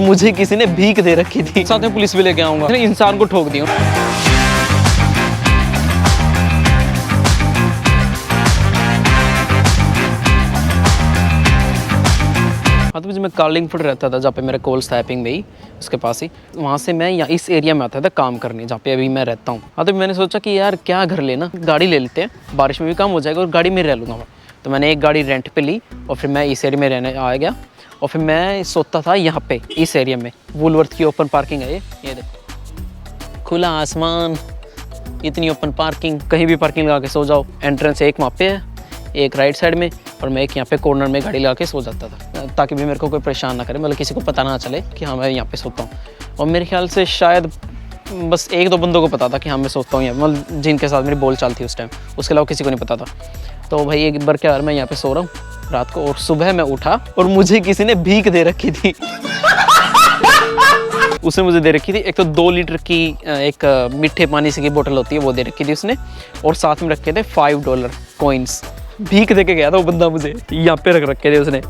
मुझे किसी ने भीख दे रखी थी। साथ में पुलिस भी लेके आऊंगा, इंसान को ठोक दिया। हाँ, तो मैं कार्लिंगफुड रहता था, जहाँ पे मेरा कोल्स था एपिंग में ही, उसके पास ही। वहाँ से मैं यहाँ इस एरिया में आता था काम करने, जहाँ पे अभी मैं रहता हूँ। हाँ, तो मैंने सोचा कि यार क्या घर लेना, गाड़ी ले लेते हैं, बारिश में भी काम हो जाएगा और गाड़ी में रह लूँगा मैं। तो मैंने एक गाड़ी रेंट पे ली और फिर मैं इस एरिया में रहने आ गया। और फिर मैं सोता था यहाँ पे इस एरिया में। वुलवर्थ की ओपन पार्किंग है ये देखो, खुला आसमान, इतनी ओपन पार्किंग, कहीं भी पार्किंग लगा के सो जाओ। एंट्रेंस एक वहाँ पे है, एक राइट साइड में, और मैं एक यहाँ पे कॉर्नर में गाड़ी लगा के सो जाता था, ताकि भी मेरे को कोई परेशान ना करे, मतलब किसी को पता ना चले कि हाँ मैं यहाँ पे सोता हूँ। और मेरे ख्याल से शायद बस एक दो बंदों को पता था कि हाँ मैं सोता हूँ यहाँ, मतलब जिनके साथ मेरी बोलचाल थी उस टाइम, उसके अलावा किसी को नहीं पता था। तो भाई एक बार क्या, मैं यहाँ पे सो रहा हूँ रात को, और सुबह मैं उठा और मुझे किसी ने भीख दे रखी थी। उसने मुझे दे रखी थी, एक तो 2 लीटर की एक मीठे पानी से की बोतल होती है, वो दे रखी थी उसने, और साथ में रखे थे $5 कॉइन्स। भीख दे के गया था वो बंदा, मुझे यहाँ पे रख रखे थे उसने।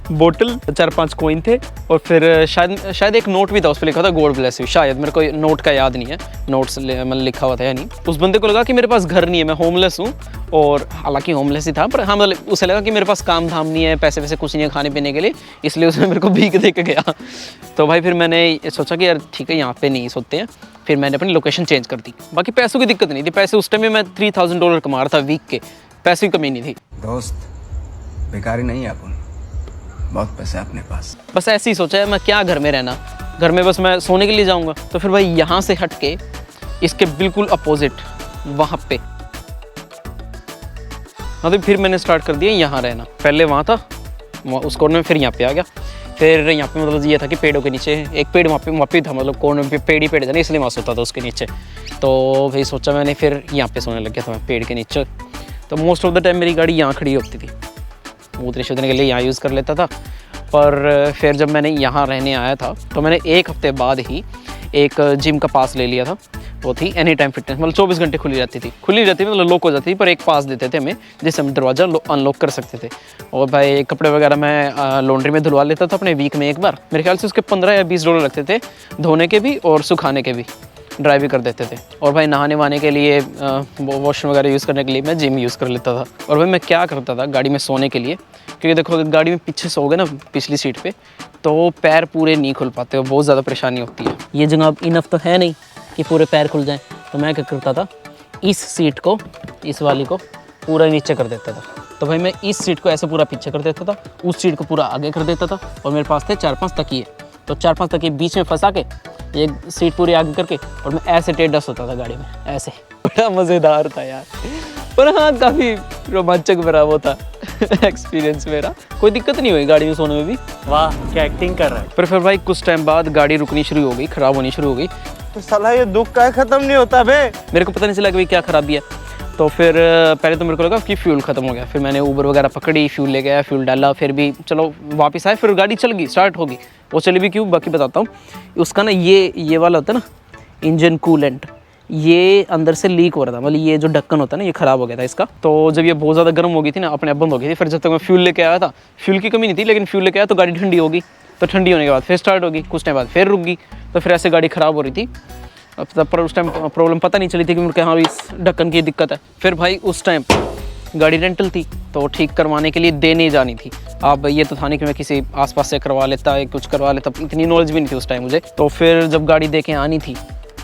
बोतल, 4-5 कॉइन थे, और फिर शायद एक नोट भी था, उस पर लिखा था गॉड ब्लेस यू। शायद मेरे को नोट का याद नहीं है, नोट्स मतलब लिखा हुआ था या नहीं। उस बंदे को लगा कि मेरे पास घर नहीं है, मैं होमलेस हूँ, और हालांकि होमलेस ही था, पर हाँ मतलब उसे लगा कि मेरे पास काम धाम नहीं है, पैसे वैसे कुछ नहीं है खाने पीने के लिए, इसलिए उसने मेरे को भीख दे के गया। तो भाई फिर मैंने सोचा कि यार ठीक है, यहाँ पे नहीं सोते हैं। फिर मैंने अपनी लोकेशन चेंज कर दी। बाकी पैसों की दिक्कत नहीं थी, पैसे उस टाइम में मैं $3000 कमा रहा था वीक के, पैसे की कमी नहीं थी। दोस्त बेकारी नहीं है अपन, बहुत पैसे अपने पास। बस ऐसे ही सोचा है, मैं क्या घर में रहना, घर में बस मैं सोने के लिए जाऊंगा। तो फिर भाई यहाँ से हट के इसके बिल्कुल अपोजिट वहाँ पे, हाँ तो फिर मैंने स्टार्ट कर दिया यहाँ रहना। पहले वहाँ था उस कॉर्नर में, फिर यहाँ पे आ गया। फिर यहाँ पे मतलब ये था कि पेड़ों के नीचे एक पेड़ वहाँ पे था, मतलब कॉर्नर पे पेड़ ही पेड़ था ना, इसलिए वहाँ सोता था उसके नीचे। तो भाई सोचा मैंने, फिर यहाँ पे सोने लग गया था मैं पेड़ के नीचे। तो मोस्ट ऑफ द टाइम मेरी गाड़ी यहाँ खड़ी होती थी, मूत्र शोधने के लिए यहाँ यूज़ कर लेता था। पर फिर जब मैंने यहाँ रहने आया था, तो मैंने 1 हफ्ते बाद ही एक जिम का पास ले लिया था। वो थी एनी टाइम फिटनेस, मतलब 24 घंटे खुली रहती थी, मतलब लॉक हो जाती थी, पर एक पास देते थे हमें जिससे हम दरवाज़ा अनलॉक कर सकते थे। और भाई कपड़े वगैरह मैं लॉन्ड्री में धुलवा लेता था अपने वीक में एक बार। मेरे ख्याल से उसके $15 या $20 लगते थे, धोने के भी और सुखाने के भी, ड्राई भी कर देते थे। और भाई नहाने वहाने के लिए, वॉशरूम वगैरह यूज़ करने के लिए मैं जिम यूज़ कर लेता था। और भाई मैं क्या करता था गाड़ी में सोने के लिए, क्योंकि देखो अगर गाड़ी में पीछे सो गए ना पिछली सीट पे, तो पैर पूरे नहीं खुल पाते, बहुत ज़्यादा परेशानी होती है। ये जगह अब इनफ तो है नहीं कि पूरे पैर खुल जाएँ। तो मैं क्या करता था, इस सीट को, इस वाली को पूरा नीचे कर देता था। तो भाई मैं इस सीट को ऐसे पूरा पीछे कर देता था, उस सीट को पूरा आगे कर देता था, और मेरे पास थे 4-5 तकिए। तो 4-5 तकिए बीच में फंसा के, एक सीट पूरी आगे करके, और मैं ऐसे टेढ़ा सोता था गाड़ी में, ऐसे। बड़ा मज़ेदार था यार, पर हाँ काफ़ी रोमांचक भरा वो था एक्सपीरियंस मेरा। कोई दिक्कत नहीं हुई गाड़ी में सोने में भी। वाह क्या एक्टिंग कर रहा है। पर फिर भाई कुछ टाइम बाद गाड़ी रुकनी शुरू हो गई, ख़राब होनी शुरू हो गई। तो साला ये दुख का खत्म नहीं होता बे। मेरे को पता नहीं चला कि भाई क्या खराबी है। तो फिर पहले तो मेरे को लगा कि फ्यूल ख़त्म हो गया। फिर मैंने ऊबर वगैरह पकड़ी, फ्यूल ले गया, फ्यूल डाला, फिर भी चलो वापस आए, फिर गाड़ी चल गई, स्टार्ट होगी। वो चली भी क्यों, बाकी बताता हूँ। उसका ना ये वाला होता है ना इंजन कूलेंट, ये अंदर से लीक हो रहा था, मतलब ये जो ढक्कन होता है ना, ये ख़राब हो गया था इसका। तो जब ये बहुत ज़्यादा गर्म हो गई थी ना, अपने आप बंद हो गई थी। फिर जब तक मैं फ्यूल लेके आया था, फ्यूल की कमी नहीं थी, लेकिन फ्यूल लेके आया तो गाड़ी ठंडी होगी। तो ठंडी होने के बाद फिर स्टार्ट होगी, कुछ टाइम बाद फिर रुक गई। तो फिर ऐसे गाड़ी ख़राब हो रही थी। अब पर उस टाइम प्रॉब्लम पता नहीं चली थी कि मुझे हाँ इस ढक्कन की दिक्कत है। फिर भाई उस टाइम गाड़ी रेंटल थी, तो ठीक करवाने के लिए देने जानी थी। अब ये तो था नहीं कि मैं किसी आसपास से करवा लेता, कुछ करवा लेता, इतनी नॉलेज भी नहीं थी उस टाइम मुझे। तो फिर जब गाड़ी देके आनी थी,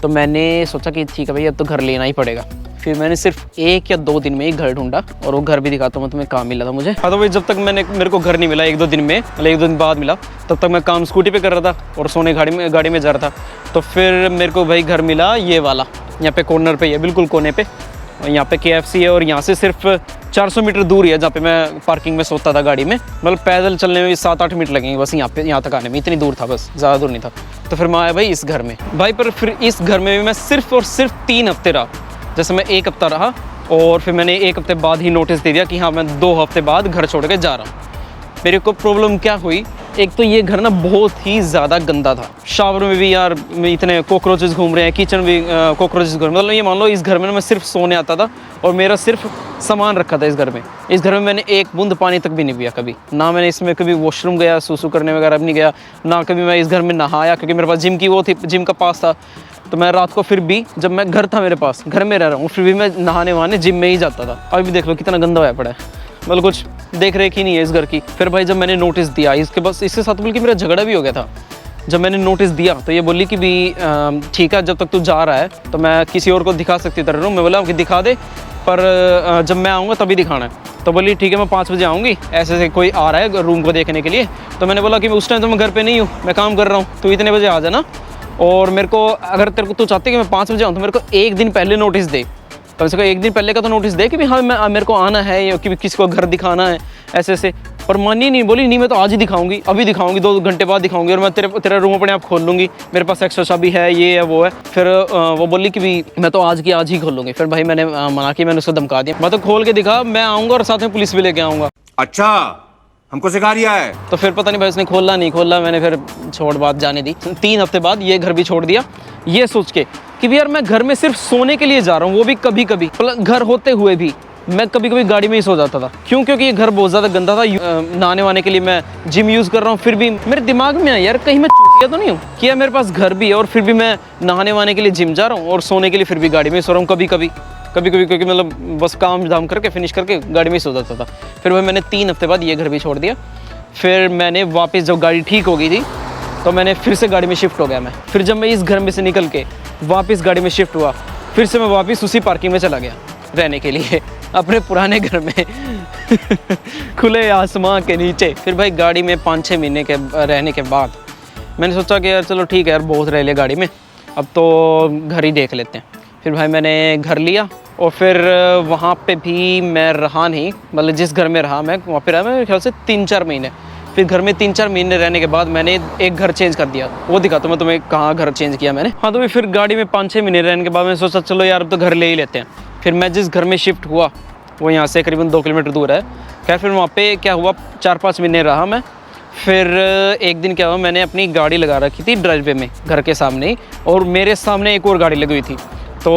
तो मैंने सोचा कि ठीक है भाई अब तो घर लेना ही पड़ेगा। फिर मैंने सिर्फ 1 या 2 दिन में ही घर ढूंढा, और वो घर भी दिखाता हूँ मैं तुम्हें, काम मिला था मुझे। हाँ तो भाई जब तक मेरे को घर नहीं मिला 1-2 दिन में, मतलब 1-2 दिन बाद मिला, तब तक मैं काम स्कूटी पे कर रहा था और सोने गाड़ी में जा रहा था। तो फिर मेरे को भाई घर मिला ये वाला, यहाँ पे कॉर्नर पे, ये बिल्कुल कोने पे। और यहाँ पे KFC है, और यहाँ से सिर्फ 400 मीटर दूर ही है जहाँ पे मैं पार्किंग में सोता था गाड़ी में। मतलब पैदल चलने में 7-8 मिनट लगेंगे बस यहाँ तक आने में, इतनी दूर था, बस ज़्यादा दूर नहीं था। तो फिर मैं आया भाई इस घर में भाई। पर फिर इस घर में भी मैं सिर्फ और सिर्फ 3 हफ्ते रहा। जैसे मैं 1 हफ्ता रहा, और फिर मैंने 1 हफ्ते बाद ही नोटिस दे दिया कि हाँ मैं 2 हफ्ते बाद घर छोड़ के जा रहा हूँ। मेरे को प्रॉब्लम क्या हुई एक तो ये घर ना बहुत ही ज़्यादा गंदा था। शावर में भी यार इतने कॉकरोचेस घूम रहे हैं, किचन में भी कॉकरोचेस घूम रहे हैं। मतलब ये मान लो इस घर में ना मैं सिर्फ सोने आता था और मेरा सिर्फ सामान रखा था इस घर में। इस घर में मैंने एक बूंद पानी तक भी नहीं पिया कभी, ना मैंने इसमें कभी वॉशरूम गया, सूसू करने वगैरह भी नहीं गया, ना कभी मैं इस घर में नहाया, क्योंकि मेरे पास जिम की वो थी, जिम का पास था। तो मैं रात को फिर भी, जब मैं घर था मेरे पास, घर में रह रहा हूँ, फिर भी मैं नहाने वहाने जिम में ही जाता था। अभी भी देख लो कितना गंदा होया पड़ा है, मतलब कुछ देख रेख ही नहीं है इस घर की। फिर भाई जब मैंने नोटिस दिया, इसके बस इसके साथ बल्कि मेरा झगड़ा भी हो गया था। जब मैंने नोटिस दिया तो ये बोली कि भी ठीक है, जब तक तू जा रहा है तो मैं किसी और को दिखा सकती तेरा रूम। मैं बोला कि दिखा दे, पर जब मैं आऊँगा तभी दिखाना है। तो बोली ठीक है, मैं 5 बजे आऊँगी, ऐसे से कोई आ रहा है रूम को देखने के लिए। तो मैंने बोला कि मैं उस टाइम तो मैं घर पे नहीं हूँ, मैं काम कर रहा हूँ, तो इतने बजे आ जाना। और मेरे को अगर तेरे को तू चाहती है कि मैं 5 बजे आऊँ तो मेरे को 1 दिन पहले नोटिस दे, कम से कम 1 दिन पहले का तो नोटिस दे कि भी हाँ मेरे को आना है या कि किसी को घर दिखाना है, ऐसे ऐसे। पर मानी नहीं, बोली नहीं मैं तो आज ही दिखाऊंगी, अभी दिखाऊंगी, 2 घंटे बाद दिखाऊंगी, और मैं तेरा रूम अपने आप खोल लूँगी, मेरे पास एक्स्ट्रा चाबी है, ये है वो है। फिर वो बोली कि भी मैं तो आज की आज ही खोल लूँगी। फिर भाई मैंने मना की, मैंने उसको धमका दिया, मैं तो खोल के दिखा, मैं आऊँगा और साथ में पुलिस भी लेके आऊँगा। अच्छा, हमको सिखा रिया है। तो फिर पता नहीं भाई उसने खोला नहीं खोला, मैंने फिर छोड़ बात जाने दी। 3 हफ्ते बाद ये घर भी छोड़ दिया, ये सोच के कि भी यार मैं घर में सिर्फ सोने के लिए जा रहा हूँ, वो भी कभी कभी। घर होते हुए भी मैं कभी कभी गाड़ी में ही सो जाता था। क्यों? क्योंकि ये घर बहुत ज़्यादा गंदा था। नहाने वाने के लिए मैं जिम यूज़ कर रहा हूँ, फिर भी मेरे दिमाग में यार कहीं मैं चूतिया तो नहीं हूँ कि यार मेरे पास घर भी है और फिर भी मैं नहाने वाने के लिए जिम जा रहा हूँ और सोने के लिए फिर भी गाड़ी में सो रहा हूँ कभी कभी, क्योंकि मतलब बस काम धाम करके फिनिश करके गाड़ी में ही सो जाता था। फिर वह मैंने 3 हफ्ते बाद ये घर भी छोड़ दिया। फिर मैंने वापस जब गाड़ी ठीक हो गई थी तो मैंने फिर से गाड़ी में शिफ्ट हो गया मैं। फिर जब मैं इस घर में से निकल के वापस गाड़ी में शिफ्ट हुआ, फिर से मैं वापस उसी पार्किंग में चला गया रहने के लिए, अपने पुराने घर में खुले आसमां के नीचे। फिर भाई गाड़ी में 5-6 महीने के रहने के बाद मैंने सोचा कि यार चलो ठीक है यार, बहुत रह लिया गाड़ी में, अब तो घर ही देख लेते हैं। फिर भाई मैंने घर लिया और फिर वहाँ पे भी मैं रहा नहीं, मतलब जिस घर में रहा मैं वहाँ पे रहा मैं मेरे ख्याल से 3-4 महीने। फिर घर में 3-4 महीने रहने के बाद मैंने एक घर चेंज कर दिया, वो दिखाता हूँ मैं तुम्हें कहाँ घर चेंज किया मैंने। हाँ, तो फिर गाड़ी में 5-6 महीने रहने के बाद मैंने सोचा चलो यार अब तो घर ले ही लेते हैं। फिर मैं जिस घर में शिफ्ट हुआ वो यहाँ से करीबन 2 किलोमीटर दूर है। खैर फिर वहाँ पे क्या हुआ, 4-5 महीने रहा मैं। फिर एक दिन क्या हुआ, मैंने अपनी गाड़ी लगा रखी थी ड्राइववे में घर के सामने ही, और मेरे सामने एक और गाड़ी लगी हुई थी। तो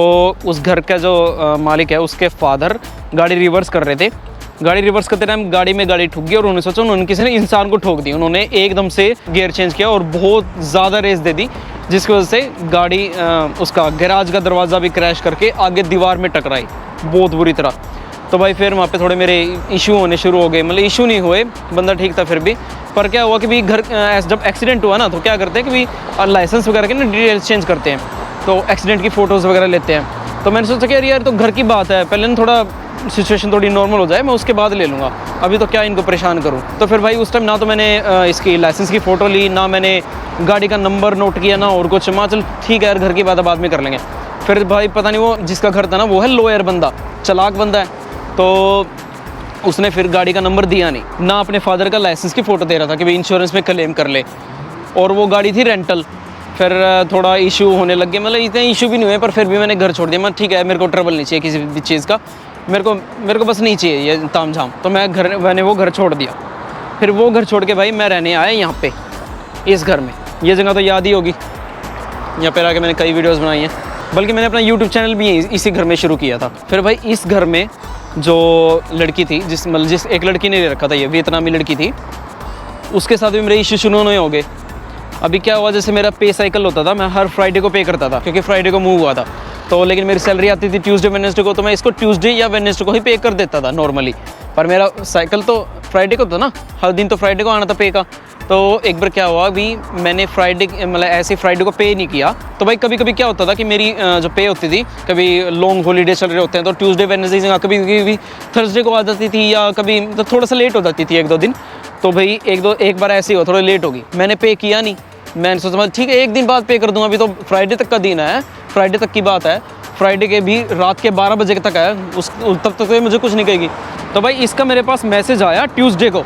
उस घर का जो मालिक है उसके फादर गाड़ी रिवर्स कर रहे थे। गाड़ी रिवर्स करते टाइम गाड़ी में गाड़ी ठुक गई और उन्होंने सोचा उन्होंने किसी ने इंसान को ठोक दी। उन्होंने एकदम से गियर चेंज किया और बहुत ज़्यादा रेस दे दी, जिसकी वजह से गाड़ी उसका गैराज का दरवाज़ा भी क्रैश करके आगे दीवार में टकराई बहुत बुरी तरह। तो भाई फिर वहाँ पे थोड़े मेरे इशू होने शुरू हो गए, मतलब इशू नहीं हुए, बंदा ठीक था फिर भी। पर क्या हुआ कि भी घर जब एक्सीडेंट हुआ ना तो क्या करते हैं कि भी लाइसेंस वगैरह के ना डिटेल्स चेंज करते हैं, तो एक्सीडेंट की फ़ोटोज़ वगैरह लेते हैं। तो मैंने सोचा कि यार तो घर की बात है, पहले ना थोड़ा सिचुएशन थोड़ी नॉर्मल हो जाए, मैं उसके बाद ले लूँगा, अभी तो क्या इनको परेशान करूँ। तो फिर भाई उस टाइम ना तो मैंने इसकी लाइसेंस की फ़ोटो ली, ना मैंने गाड़ी का नंबर नोट किया, ना और कुछ। चल ठीक है यार, घर की बात बाद में कर लेंगे। फिर भाई पता नहीं वो जिसका घर था ना वो है लॉयर बंदा, चालाक बंदा है, तो उसने फिर गाड़ी का नंबर दिया नहीं, ना अपने फादर का लाइसेंस की फ़ोटो दे रहा था कि भाई इंश्योरेंस में क्लेम कर ले, और वो गाड़ी थी रेंटल। फिर थोड़ा इशू होने लग गया, मतलब इतने इशू भी नहीं हुए, पर फिर भी मैंने घर छोड़ दिया। मैं ठीक है, मेरे को ट्रबल नहीं चाहिए किसी भी चीज़ का, मेरे को बस नहीं चाहिए ये ताम झाम। तो मैंने वो घर छोड़ दिया। फिर वो घर छोड़ के भाई मैं रहने आया यहाँ पे इस घर में। ये जगह तो याद ही होगी, यहाँ पर आके मैंने कई वीडियोज़ बनाई हैं, बल्कि मैंने अपना यूट्यूब चैनल भी इसी घर में शुरू किया था। फिर भाई इस घर में जो लड़की थी, जिस एक लड़की ने ले रखा था, ये वियतनामी लड़की थी, उसके साथ भी मेरे इशू शुरू होने हो गए। अभी क्या हुआ, जैसे मेरा पे साइकिल होता था, मैं हर फ्राइडे को पे करता था क्योंकि फ्राइडे को मूव हुआ था, तो लेकिन मेरी सैलरी आती थी ट्यूसडे वेडनेसडे को, तो मैं इसको ट्यूसडे या वेडनेसडे को ही पे कर देता था नॉर्मली। पर मेरा साइकिल तो फ्राइडे को था ना, हर दिन तो फ्राइडे को आना था पे का। तो एक बार क्या हुआ, अभी मैंने फ्राइडे मतलब ऐसे फ्राइडे को पे नहीं किया, तो भाई कभी कभी क्या होता था कि मेरी जो पे होती थी, कभी लॉन्ग हॉलीडे चल रहे होते हैं तो ट्यूसडे वेडनेसडे जगह कभी थर्सडे को आ जाती थी, या कभी तो थोड़ा सा लेट हो जाती थी 1-2 दिन। तो भाई एक बार ऐसे ही हुआ, थोड़ा लेट होगी, मैंने पे किया नहीं। मैंने सोचा ठीक है 1 दिन बाद पे कर दूंगा, अभी तो फ्राइडे तक का दिन है, फ्राइडे तक की बात है, फ्राइडे के भी रात के 12 बजे तक है, तब तक तो मुझे कुछ नहीं कहेगी। तो भाई इसका मेरे पास मैसेज आया ट्यूसडे को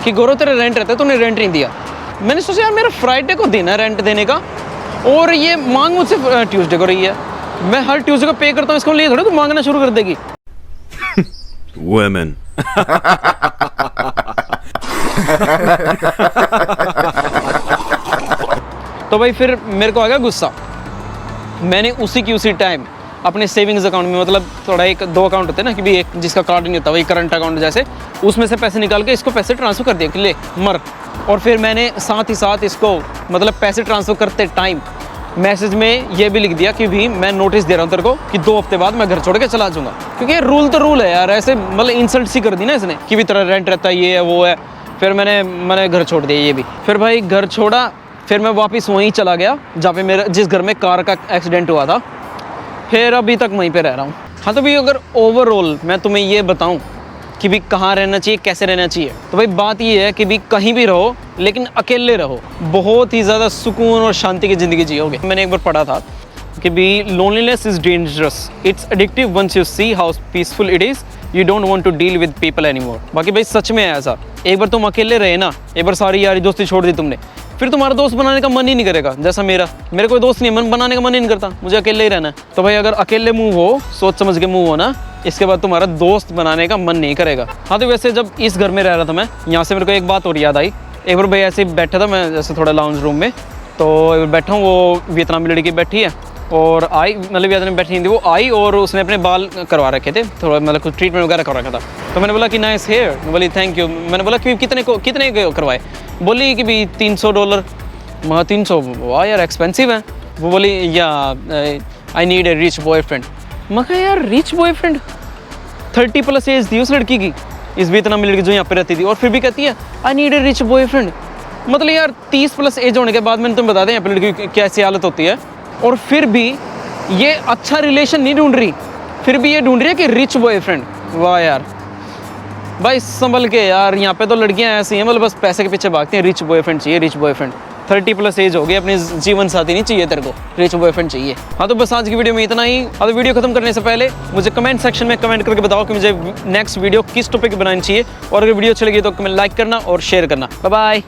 कि गौरव तेरा रेंट रहता है, तूने रेंट नहीं दिया। मैंने सोचा यार मेरा फ्राइडे को दिन है रेंट देने का, और ये मांग मुझसे ट्यूसडे को रही है। मैं हर ट्यूसडे को पे करता हूँ, इसको लिए थोड़ा तो मांगना शुरू कर देगी। Women. तो भाई फिर मेरे को आ गया गुस्सा। मैंने उसी की उसी टाइम अपने सेविंग्स अकाउंट में, मतलब थोड़ा एक दो अकाउंट होते हैं ना कि भी एक जिसका कार्ड नहीं होता, वही करंट अकाउंट जैसे, उसमें से पैसे निकाल के इसको पैसे ट्रांसफ़र कर दिया कि ले मर। और फिर मैंने साथ ही साथ इसको मतलब पैसे ट्रांसफ़र करते टाइम मैसेज में ये भी लिख दिया कि भी मैं नोटिस दे रहा हूँ तेरे को कि 2 हफ्ते बाद मैं घर छोड़ के चला जाऊँगा। क्योंकि ये रूल तो रूल है यार, ऐसे मतलब इंसल्ट सी कर दी ना इसने कि भी तेरा रेंट रहता है, ये है वो है। फिर मैंने घर छोड़ दिया ये भी। फिर भाई घर छोड़ा, फिर मैं वापस वहीं चला गया जहाँ पे मेरा जिस घर में कार का एक्सीडेंट हुआ था। फिर अभी तक वहीं पे रह रहा हूँ। हाँ तो भाई अगर ओवरऑल मैं तुम्हें ये बताऊँ कि भी कहाँ रहना चाहिए, कैसे रहना चाहिए, तो भाई बात ये है कि भी कहीं भी रहो लेकिन अकेले रहो, बहुत ही ज़्यादा सुकून और शांति की ज़िंदगी जियोगे। मैंने एक बार पढ़ा था कि भी loneliness is dangerous, it's addictive once you see how peaceful it is, you don't want to deal with people anymore. बाकी भाई सच में है ऐसा, एक बार तुम अकेले रहे ना, एक बार सारी यारी दोस्ती छोड़ दी तुमने, फिर तुम्हारा दोस्त बनाने का मन ही नहीं करेगा। जैसा मेरे कोई दोस्त नहीं, मन बनाने का मन ही नहीं करता, मुझे अकेले ही रहना है। तो भाई अगर अकेले मूव हो, सोच समझ के मूव हो ना, इसके बाद तुम्हारा दोस्त बनाने का मन नहीं करेगा। हाँ तो वैसे जब इस घर में रह रहा था मैं, यहाँ से मेरे को एक बात और याद आई। एक बार भाई ऐसे बैठा था मैं जैसे थोड़ा लाउंज रूम में, तो एक बार बैठा हूँ, वो वियतनामी लड़की बैठी है और आई, मतलब वियतनाम में बैठी नहीं थी, वो आई और उसने अपने बाल करवा रखे थे, थोड़ा मतलब कुछ ट्रीटमेंट वगैरह करवा रखा था। तो मैंने बोला कि नाइस हेयर, बोली थैंक यू। मैंने बोला कि कितने करवाए, बोली कि भी $300। मैं 300, वाह यार एक्सपेंसिव है। वो बोली या I need a rich boyfriend. मैं कहा यार रिच बॉयफ्रेंड, 30+ एज थी उस लड़की की, इस वियतनामी लड़की जो यहाँ पे रहती थी, और फिर भी कहती है I need a rich boyfriend. मतलब यार 30+ एज होने के बाद मैंने तुम्हें बता दें यहाँ पे लड़की की कैसी हालत होती है, और फिर भी ये अच्छा रिलेशन नहीं ढूंढ रही, फिर भी ये ढूंढ रही है कि रिच बॉयफ्रेंड। वाह यार भाई संभल के यार, यहाँ पे तो लड़कियाँ ऐसी हैं मतलब बस पैसे के पीछे भागती हैं, रिच बॉयफ्रेंड चाहिए, रिच बॉयफ्रेंड। 30+ एज हो गई, अपने जीवन साथी नहीं चाहिए तेरे को, रिच बॉयफ्रेंड चाहिए। हाँ तो बस आज की वीडियो में इतना ही। अब वीडियो खत्म करने से पहले मुझे कमेंट सेक्शन में कमेंट करके बताओ कि मुझे नेक्स्ट वीडियो किस टॉपिक पर बनानी चाहिए, और अगर वीडियो अच्छी लगी तो कमेंट लाइक करना और शेयर करना। Bye bye.